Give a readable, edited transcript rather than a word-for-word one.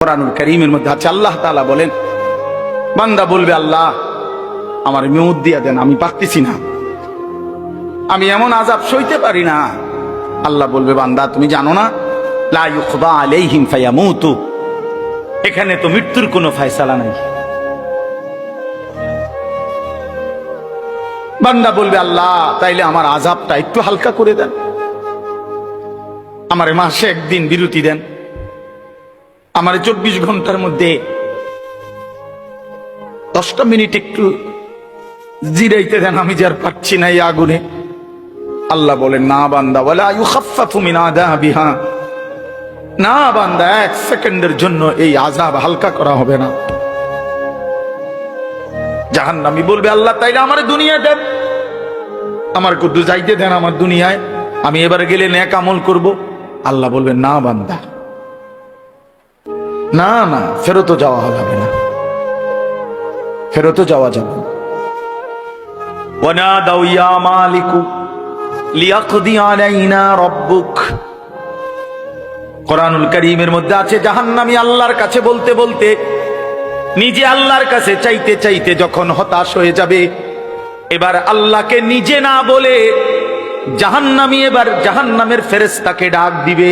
কোরআনুল কারীমের মধ্যে আছে, আল্লাহ তাআলা বলেন, বান্দা বলবে আল্লাহ আমার মেউত দিয়া দেন, আমি পারতেছি না, আমি এমন আযাব সইতে পারি না। আল্লাহ বলবে বান্দা তুমি জানো না, লা ইউকদা আলাইহিম ফায়ামুতু, এখানে তো মৃত্যুর কোনো ফয়সালা নাই। বান্দা বলবে আল্লাহ তাইলে আমার আযাবটা একটু হালকা করে দেন, আমারে মাসে একদিন বিরতি দেন, আমার 24 ঘন্টার মধ্যে 10টা মিনিট একটু জিরাইতে দেন, আমি যে আর পারছি না এই আগুনে। আল্লাহ বলেন না বান্দা, ওয়ালা ইউখাফফাফু মিন আযাবিহা, না বান্দা 1 সেকেন্ডের জন্য এই আযাব হালকা করা হবে না। জাহান্নামী বলবে আল্লাহ তাইলে আমার দুনিয়া দেন, আমার কদ্দু যাইতে দেন আমার দুনিয়ায়, আমি এবারে গেলে নেক আমল করব। আল্লাহ বলবেন না বান্দা, না না, ফেরত যাওয়া হবে না, ফেরত যাওয়া যাবে না। ওয়ানাদাউ ইয়া মালিকু লিয়াকদি আলাইনা রাব্বুক, কোরআনুল কারীমের মধ্যে আছে জাহান্নামী আল্লাহর কাছে বলতে বলতে, নিজে আল্লাহর কাছে চাইতে চাইতে যখন হতাশ হয়ে যাবে, এবার আল্লাহকে নিজে না বলে জাহান্নামী এবার জাহান্নামের ফেরেশতাকে ডাক দিবে।